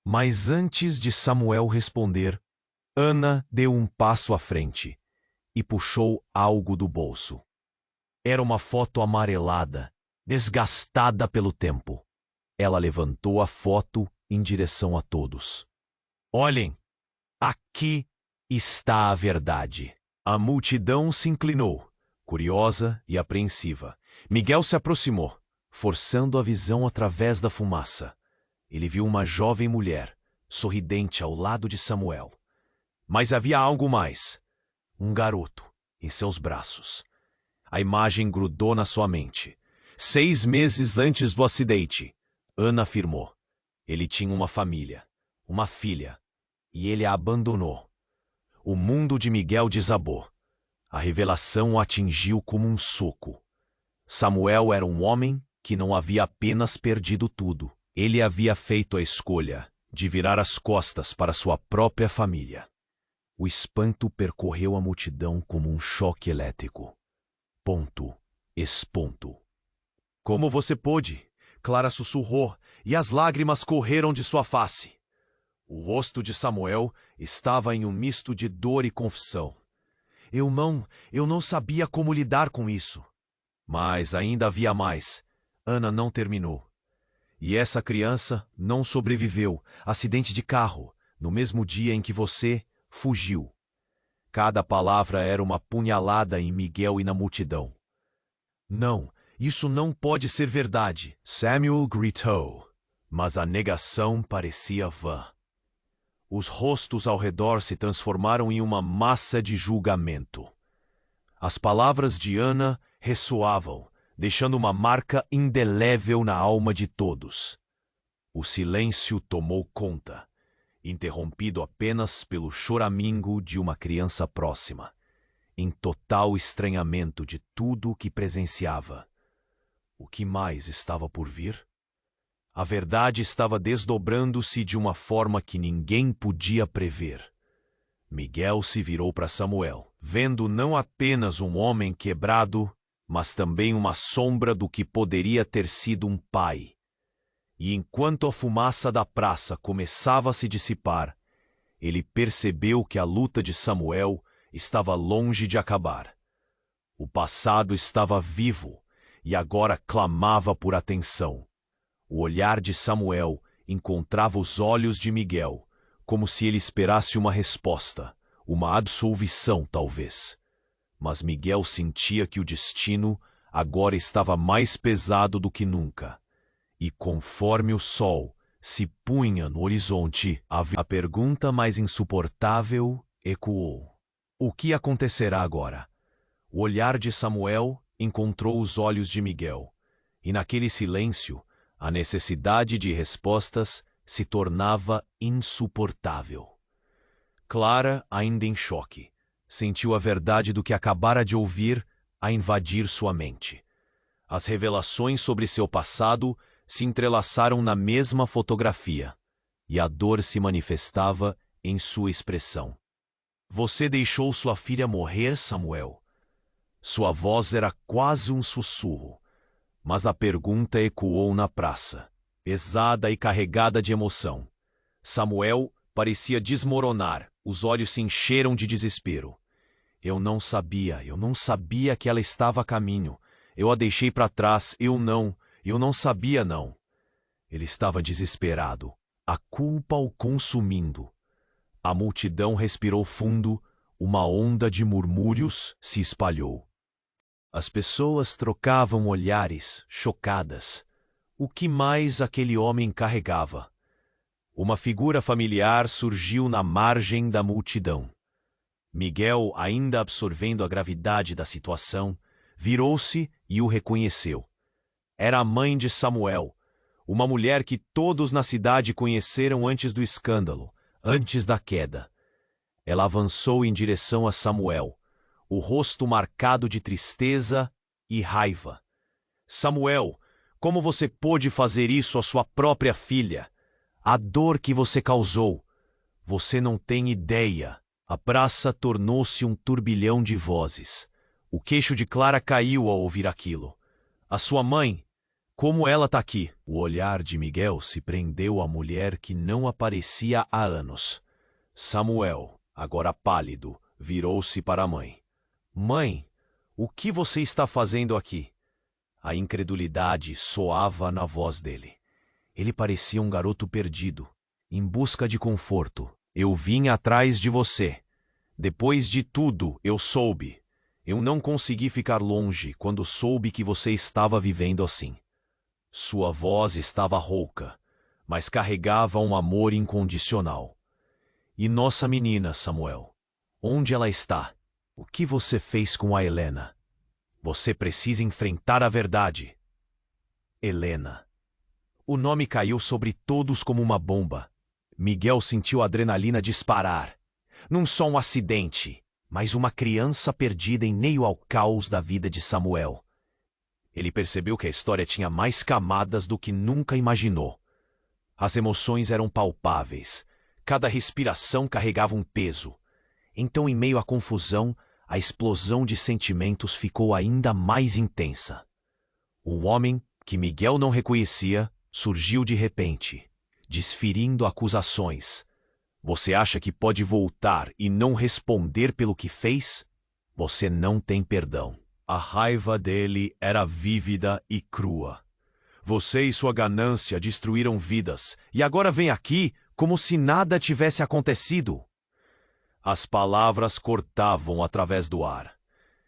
Mas antes de Samuel responder, Ana deu um passo à frente e puxou algo do bolso. Era uma foto amarelada, desgastada pelo tempo. Ela levantou a foto em direção a todos. Olhem, aqui está a verdade. A multidão se inclinou, curiosa e apreensiva. Miguel se aproximou, forçando a visão através da fumaça. Ele viu uma jovem mulher, sorridente ao lado de Samuel. Mas havia algo mais. Um garoto em seus braços. A imagem grudou na sua mente. 6 meses antes do acidente, Ana afirmou. Ele tinha uma família, uma filha, e ele a abandonou. O mundo de Miguel desabou. A revelação o atingiu como um soco. Samuel era um homem que não havia apenas perdido tudo. Ele havia feito a escolha de virar as costas para sua própria família. O espanto percorreu a multidão como um choque elétrico. Ponto. Esponto. Como você pôde? Clara sussurrou, e as lágrimas correram de sua face. O rosto de Samuel estava em um misto de dor e confusão. Eu não sabia como lidar com isso. Mas ainda havia mais. Ana não terminou. E essa criança não sobreviveu. Acidente de carro, no mesmo dia em que você fugiu. Cada palavra era uma punhalada em Miguel e na multidão. Não, isso não pode ser verdade, Samuel gritou, mas a negação parecia vã. Os rostos ao redor se transformaram em uma massa de julgamento. As palavras de Ana ressoavam, deixando uma marca indelével na alma de todos. O silêncio tomou conta, interrompido apenas pelo choramingo de uma criança próxima, em total estranhamento de tudo o que presenciava. O que mais estava por vir? A verdade estava desdobrando-se de uma forma que ninguém podia prever. Miguel se virou para Samuel, vendo não apenas um homem quebrado, mas também uma sombra do que poderia ter sido um pai. E enquanto a fumaça da praça começava a se dissipar, ele percebeu que a luta de Samuel estava longe de acabar. O passado estava vivo e agora clamava por atenção. O olhar de Samuel encontrava os olhos de Miguel, como se ele esperasse uma resposta, uma absolvição talvez. Mas Miguel sentia que o destino agora estava mais pesado do que nunca. E conforme o sol se punha no horizonte, a pergunta mais insuportável ecoou. O que acontecerá agora? O olhar de Samuel encontrou os olhos de Miguel, e naquele silêncio, a necessidade de respostas se tornava insuportável. Clara, ainda em choque, sentiu a verdade do que acabara de ouvir a invadir sua mente. As revelações sobre seu passado se entrelaçaram na mesma fotografia, e a dor se manifestava em sua expressão. Você deixou sua filha morrer, Samuel? Sua voz era quase um sussurro, mas a pergunta ecoou na praça, pesada e carregada de emoção. Samuel parecia desmoronar, os olhos se encheram de desespero. Eu não sabia que ela estava a caminho. Eu a deixei para trás, eu não sabia não. Ele estava desesperado, a culpa o consumindo. A multidão respirou fundo, uma onda de murmúrios se espalhou. As pessoas trocavam olhares, chocadas. O que mais aquele homem carregava? Uma figura familiar surgiu na margem da multidão. Miguel, ainda absorvendo a gravidade da situação, virou-se e o reconheceu. Era a mãe de Samuel, uma mulher que todos na cidade conheceram antes do escândalo, antes da queda. Ela avançou em direção a Samuel, o rosto marcado de tristeza e raiva. Samuel, como você pôde fazer isso à sua própria filha? A dor que você causou. Você não tem ideia. A praça tornou-se um turbilhão de vozes. O queixo de Clara caiu ao ouvir aquilo. A sua mãe, como ela está aqui? O olhar de Miguel se prendeu à mulher que não aparecia há anos. Samuel, agora pálido, virou-se para a mãe. Mãe, o que você está fazendo aqui? A incredulidade soava na voz dele. Ele parecia um garoto perdido, em busca de conforto. Eu vim atrás de você. Depois de tudo, eu soube. Eu não consegui ficar longe quando soube que você estava vivendo assim. Sua voz estava rouca, mas carregava um amor incondicional. E nossa menina, Samuel? Onde ela está? O que você fez com a Helena? Você precisa enfrentar a verdade. Helena. O nome caiu sobre todos como uma bomba. Miguel sentiu a adrenalina disparar. Não só um acidente, mas uma criança perdida em meio ao caos da vida de Samuel. Ele percebeu que a história tinha mais camadas do que nunca imaginou. As emoções eram palpáveis. Cada respiração carregava um peso. Então, em meio à confusão, a explosão de sentimentos ficou ainda mais intensa. Um homem, que Miguel não reconhecia, surgiu de repente, desferindo acusações. Você acha que pode voltar e não responder pelo que fez? Você não tem perdão. A raiva dele era vívida e crua. Você e sua ganância destruíram vidas, e agora vem aqui como se nada tivesse acontecido. As palavras cortavam através do ar,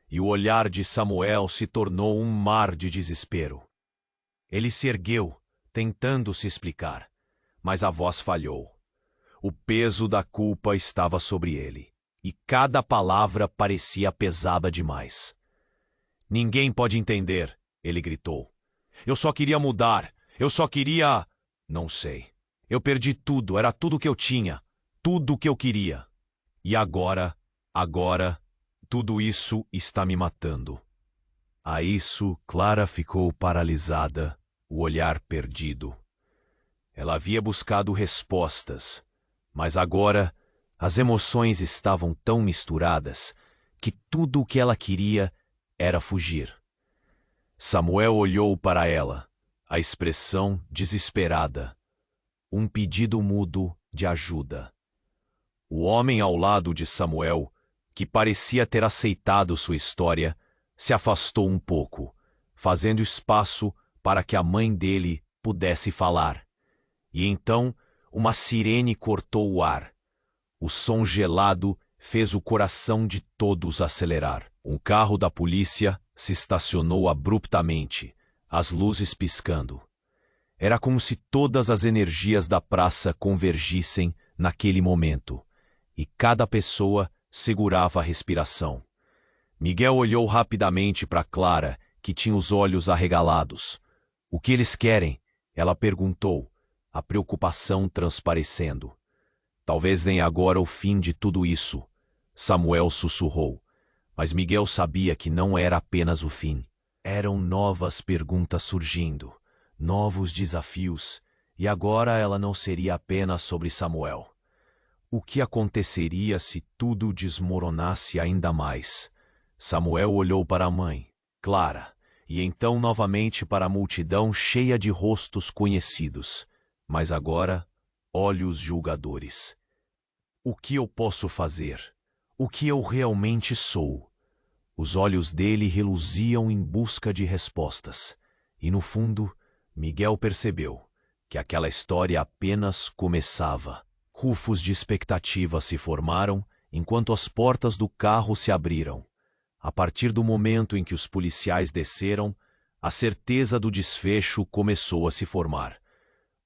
e o olhar de Samuel se tornou um mar de desespero. Ele se ergueu, tentando se explicar, mas a voz falhou. O peso da culpa estava sobre ele, e cada palavra parecia pesada demais. Ninguém pode entender, ele gritou. Eu só queria mudar, eu só queria... Não sei. Eu perdi tudo, era tudo que eu tinha, tudo que eu queria. E agora, tudo isso está me matando. A isso, Clara ficou paralisada, o olhar perdido. Ela havia buscado respostas, mas agora as emoções estavam tão misturadas que tudo o que ela queria era fugir. Samuel olhou para ela, a expressão desesperada, um pedido mudo de ajuda. O homem ao lado de Samuel, que parecia ter aceitado sua história, se afastou um pouco, fazendo espaço para que a mãe dele pudesse falar. E então, uma sirene cortou o ar. O som gelado fez o coração de todos acelerar. Um carro da polícia se estacionou abruptamente, as luzes piscando. Era como se todas as energias da praça convergissem naquele momento, e cada pessoa segurava a respiração. Miguel olhou rapidamente para Clara, que tinha os olhos arregalados. O que eles querem? Ela perguntou, a preocupação transparecendo. Talvez venha agora o fim de tudo isso, Samuel sussurrou. Mas Miguel sabia que não era apenas o fim. Eram novas perguntas surgindo, novos desafios, e agora ela não seria apenas sobre Samuel. O que aconteceria se tudo desmoronasse ainda mais? Samuel olhou para a mãe, Clara, e então novamente para a multidão cheia de rostos conhecidos, mas agora olhos julgadores. O que eu posso fazer? O que eu realmente sou? Os olhos dele reluziam em busca de respostas, e no fundo, Miguel percebeu que aquela história apenas começava. Rufos de expectativa se formaram enquanto as portas do carro se abriram. A partir do momento em que os policiais desceram, a certeza do desfecho começou a se formar.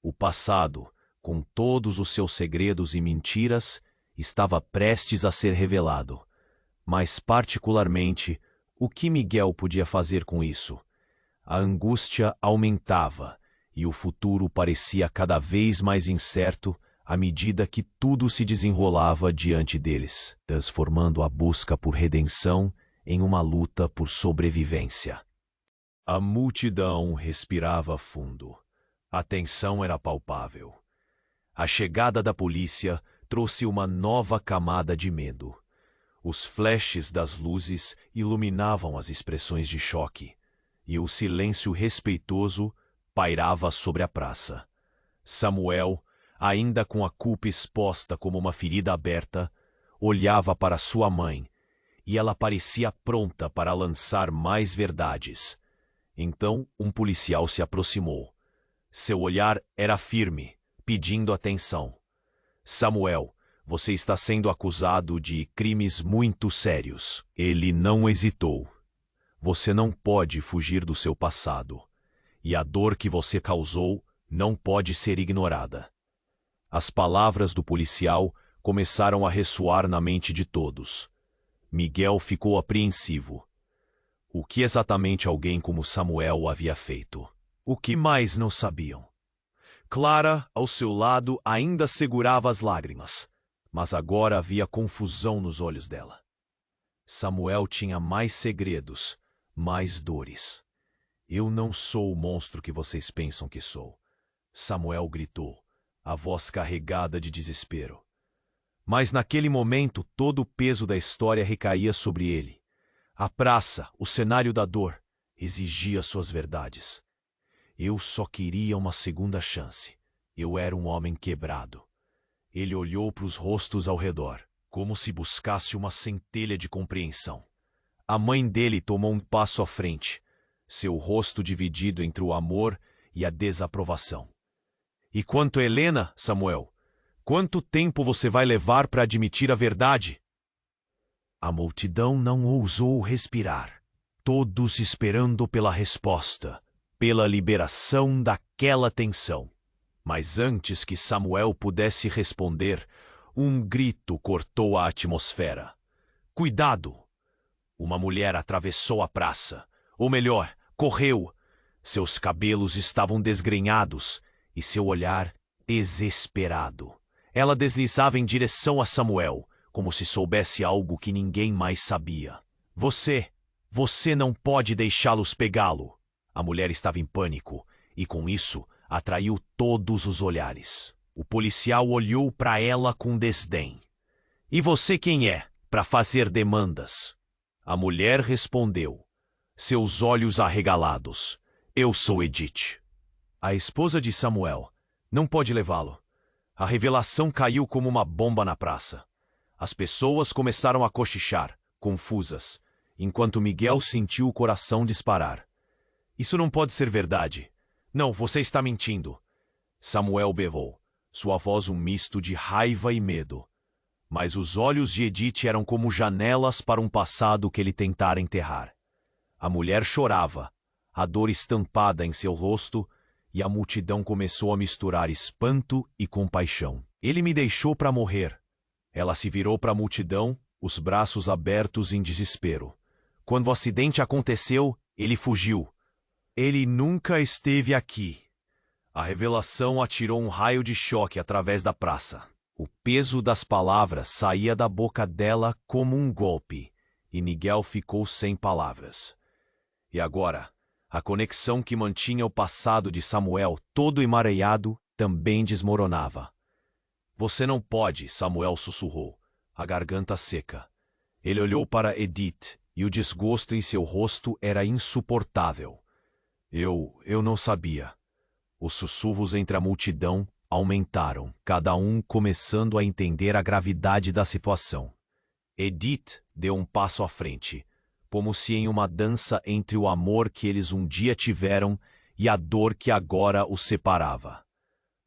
O passado, com todos os seus segredos e mentiras, estava prestes a ser revelado. Mas, particularmente, o que Miguel podia fazer com isso? A angústia aumentava e o futuro parecia cada vez mais incerto à medida que tudo se desenrolava diante deles, transformando a busca por redenção em uma luta por sobrevivência. A multidão respirava fundo. A tensão era palpável. A chegada da polícia trouxe uma nova camada de medo. Os flashes das luzes iluminavam as expressões de choque, e o silêncio respeitoso pairava sobre a praça. Samuel, ainda com a culpa exposta como uma ferida aberta, olhava para sua mãe, e ela parecia pronta para lançar mais verdades. Então um policial se aproximou. Seu olhar era firme, pedindo atenção. Samuel, você está sendo acusado de crimes muito sérios. Ele não hesitou. Você não pode fugir do seu passado, e a dor que você causou não pode ser ignorada. As palavras do policial começaram a ressoar na mente de todos. Miguel ficou apreensivo. O que exatamente alguém como Samuel havia feito? O que mais não sabiam? Clara, ao seu lado, ainda segurava as lágrimas, mas agora havia confusão nos olhos dela. Samuel tinha mais segredos, mais dores. Eu não sou o monstro que vocês pensam que sou, Samuel gritou, a voz carregada de desespero. Mas naquele momento todo o peso da história recaía sobre ele. A praça, o cenário da dor, exigia suas verdades. Eu só queria uma segunda chance. Eu era um homem quebrado. Ele olhou para os rostos ao redor, como se buscasse uma centelha de compreensão. A mãe dele tomou um passo à frente, seu rosto dividido entre o amor e a desaprovação. E quanto a Helena, Samuel, quanto tempo você vai levar para admitir a verdade? A multidão não ousou respirar, todos esperando pela resposta, pela liberação daquela tensão. Mas antes que Samuel pudesse responder, um grito cortou a atmosfera. Cuidado! Uma mulher atravessou a praça, ou melhor, correu. Seus cabelos estavam desgrenhados e seu olhar desesperado. Ela deslizava em direção a Samuel, como se soubesse algo que ninguém mais sabia. Você não pode deixá-los pegá-lo. A mulher estava em pânico e, com isso, atraiu todos os olhares. O policial olhou para ela com desdém. E você quem é, para fazer demandas? A mulher respondeu, seus olhos arregalados. Eu sou Edith. A esposa de Samuel. Não pode levá-lo. A revelação caiu como uma bomba na praça. As pessoas começaram a cochichar, confusas, enquanto Miguel sentiu o coração disparar. Isso não pode ser verdade. Não, você está mentindo. Samuel berrou, sua voz um misto de raiva e medo. Mas os olhos de Edith eram como janelas para um passado que ele tentara enterrar. A mulher chorava, a dor estampada em seu rosto, e a multidão começou a misturar espanto e compaixão. Ele me deixou para morrer. Ela se virou para a multidão, os braços abertos em desespero. Quando o acidente aconteceu, ele fugiu. Ele nunca esteve aqui. A revelação atirou um raio de choque através da praça. O peso das palavras saía da boca dela como um golpe, e Miguel ficou sem palavras. E agora, a conexão que mantinha o passado de Samuel todo emaranhado também desmoronava. Você não pode, Samuel sussurrou, a garganta seca. Ele olhou para Edith, e o desgosto em seu rosto era insuportável. Eu não sabia. Os sussurros entre a multidão aumentaram, cada um começando a entender a gravidade da situação. Edith deu um passo à frente, como se em uma dança entre o amor que eles um dia tiveram e a dor que agora os separava.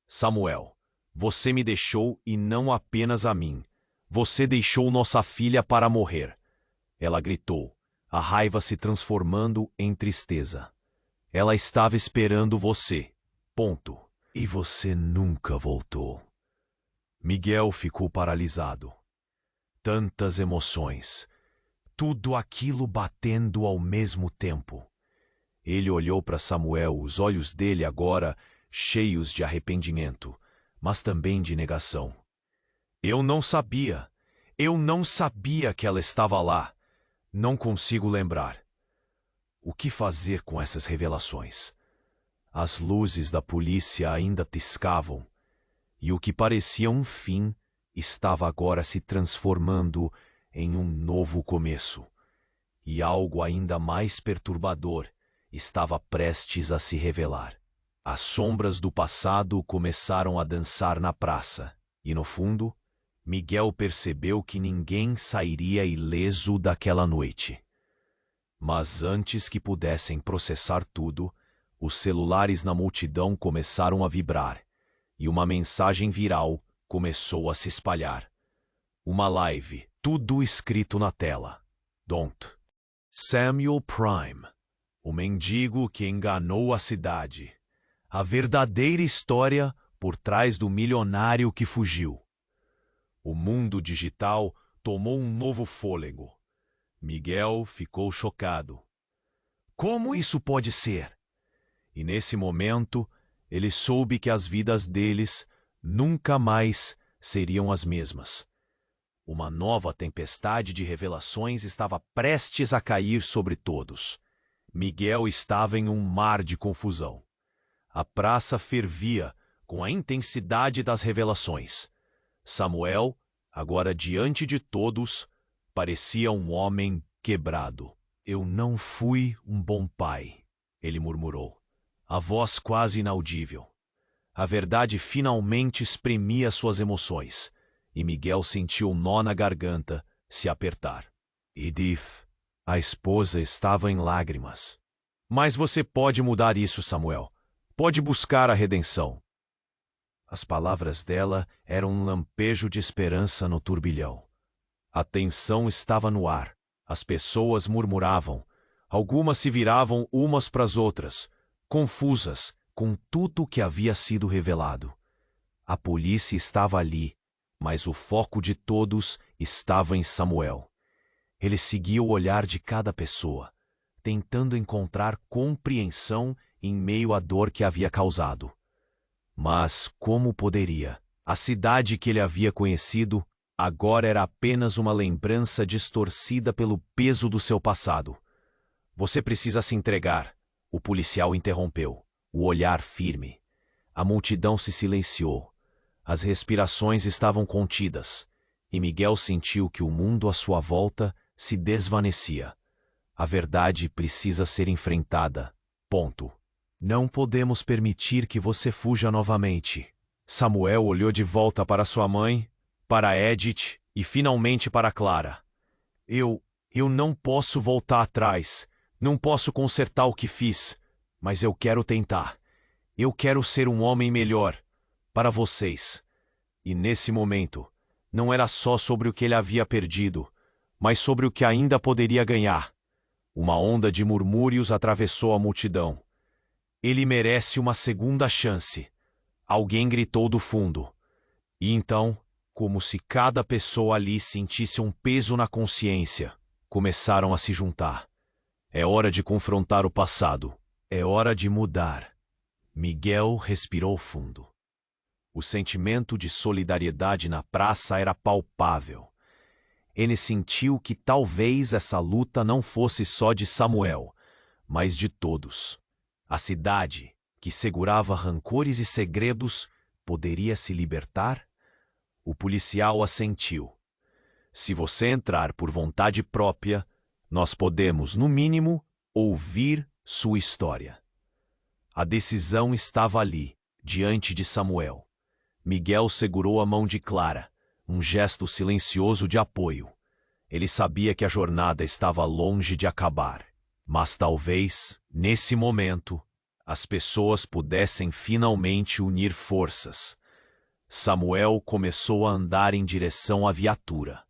Samuel, você me deixou e não apenas a mim. Você deixou nossa filha para morrer. Ela gritou, a raiva se transformando em tristeza. Ela estava esperando você. Ponto. E você nunca voltou. Miguel ficou paralisado. Tantas emoções. Tudo aquilo batendo ao mesmo tempo. Ele olhou para Samuel, os olhos dele agora cheios de arrependimento, mas também de negação. Eu não sabia que ela estava lá. Não consigo lembrar. O que fazer com essas revelações? As luzes da polícia ainda piscavam, e o que parecia um fim estava agora se transformando em um novo começo. E algo ainda mais perturbador estava prestes a se revelar. As sombras do passado começaram a dançar na praça, e no fundo, Miguel percebeu que ninguém sairia ileso daquela noite. Mas antes que pudessem processar tudo, os celulares na multidão começaram a vibrar, e uma mensagem viral começou a se espalhar. Uma live, tudo escrito na tela. Don't. Samuel Prime, o mendigo que enganou a cidade. A verdadeira história por trás do milionário que fugiu. O mundo digital tomou um novo fôlego. Miguel ficou chocado. Como isso pode ser? E nesse momento, ele soube que as vidas deles nunca mais seriam as mesmas. Uma nova tempestade de revelações estava prestes a cair sobre todos. Miguel estava em um mar de confusão. A praça fervia com a intensidade das revelações. Samuel, agora diante de todos, parecia um homem quebrado. Eu não fui um bom pai, ele murmurou, a voz quase inaudível. A verdade finalmente espremia suas emoções, e Miguel sentiu um nó na garganta se apertar. Edith, a esposa, estava em lágrimas. Mas você pode mudar isso, Samuel. Pode buscar a redenção. As palavras dela eram um lampejo de esperança no turbilhão. A tensão estava no ar. As pessoas murmuravam. Algumas se viravam umas para as outras, confusas com tudo o que havia sido revelado. A polícia estava ali, mas o foco de todos estava em Samuel. Ele seguia o olhar de cada pessoa, tentando encontrar compreensão em meio à dor que havia causado. Mas como poderia? A cidade que ele havia conhecido agora era apenas uma lembrança distorcida pelo peso do seu passado. Você precisa se entregar, o policial interrompeu, o olhar firme. A multidão se silenciou. As respirações estavam contidas, e Miguel sentiu que o mundo à sua volta se desvanecia. A verdade precisa ser enfrentada. Ponto. Não podemos permitir que você fuja novamente. Samuel olhou de volta para sua mãe, para Edith e finalmente para Clara. Eu não posso voltar atrás. Não posso consertar o que fiz, mas eu quero tentar. Eu quero ser um homem melhor para vocês. E nesse momento, não era só sobre o que ele havia perdido, mas sobre o que ainda poderia ganhar. Uma onda de murmúrios atravessou a multidão. Ele merece uma segunda chance. Alguém gritou do fundo. E então, como se cada pessoa ali sentisse um peso na consciência, começaram a se juntar. É hora de confrontar o passado. É hora de mudar. Miguel respirou fundo. O sentimento de solidariedade na praça era palpável. Ele sentiu que talvez essa luta não fosse só de Samuel, mas de todos. A cidade, que segurava rancores e segredos, poderia se libertar? O policial assentiu. Se você entrar por vontade própria, nós podemos, no mínimo, ouvir sua história. A decisão estava ali, diante de Samuel. Miguel segurou a mão de Clara, um gesto silencioso de apoio. Ele sabia que a jornada estava longe de acabar. Mas talvez, nesse momento, as pessoas pudessem finalmente unir forças. Samuel começou a andar em direção à viatura.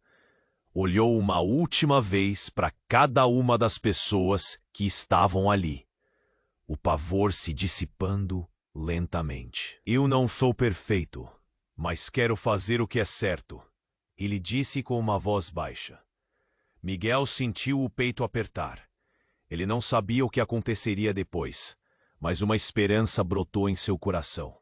Olhou uma última vez para cada uma das pessoas que estavam ali. O pavor se dissipando lentamente. Eu não sou perfeito, mas quero fazer o que é certo, ele disse com uma voz baixa. Miguel sentiu o peito apertar. Ele não sabia o que aconteceria depois, mas uma esperança brotou em seu coração.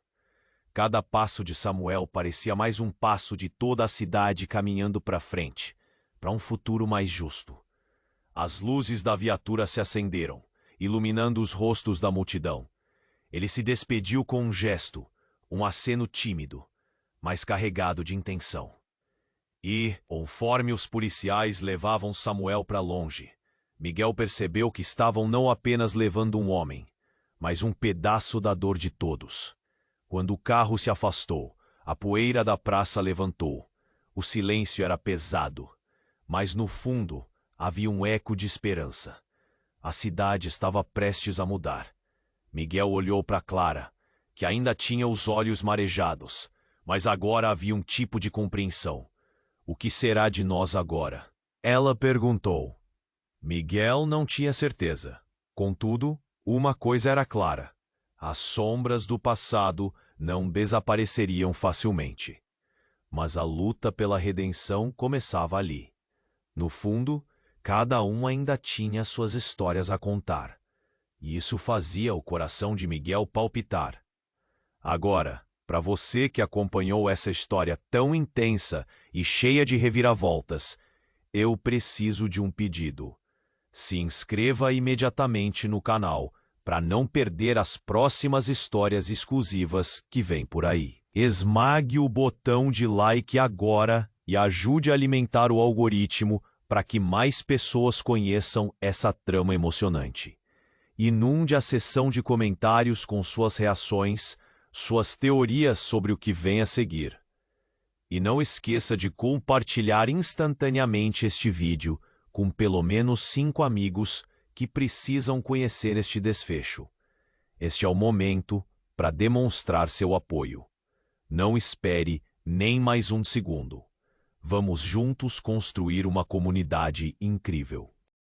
Cada passo de Samuel parecia mais um passo de toda a cidade caminhando para frente, para um futuro mais justo. As luzes da viatura se acenderam, iluminando os rostos da multidão. Ele se despediu com um gesto, um aceno tímido, mas carregado de intenção. E, conforme os policiais levavam Samuel para longe, Miguel percebeu que estavam não apenas levando um homem, mas um pedaço da dor de todos. Quando o carro se afastou, a poeira da praça levantou. O silêncio era pesado, mas no fundo havia um eco de esperança. A cidade estava prestes a mudar. Miguel olhou para Clara, que ainda tinha os olhos marejados, mas agora havia um tipo de compreensão. O que será de nós agora? Ela perguntou. Miguel não tinha certeza. Contudo, uma coisa era clara. As sombras do passado não desapareceriam facilmente. Mas a luta pela redenção começava ali. No fundo, cada um ainda tinha suas histórias a contar. E isso fazia o coração de Miguel palpitar. Agora, para você que acompanhou essa história tão intensa e cheia de reviravoltas, eu preciso de um pedido. Se inscreva imediatamente no canal para não perder as próximas histórias exclusivas que vêm por aí. Esmague o botão de like agora e ajude a alimentar o algoritmo para que mais pessoas conheçam essa trama emocionante. Inunde a seção de comentários com suas reações, suas teorias sobre o que vem a seguir. E não esqueça de compartilhar instantaneamente este vídeo com pelo menos 5 amigos que precisam conhecer este desfecho. Este é o momento para demonstrar seu apoio. Não espere nem mais um segundo. Vamos juntos construir uma comunidade incrível.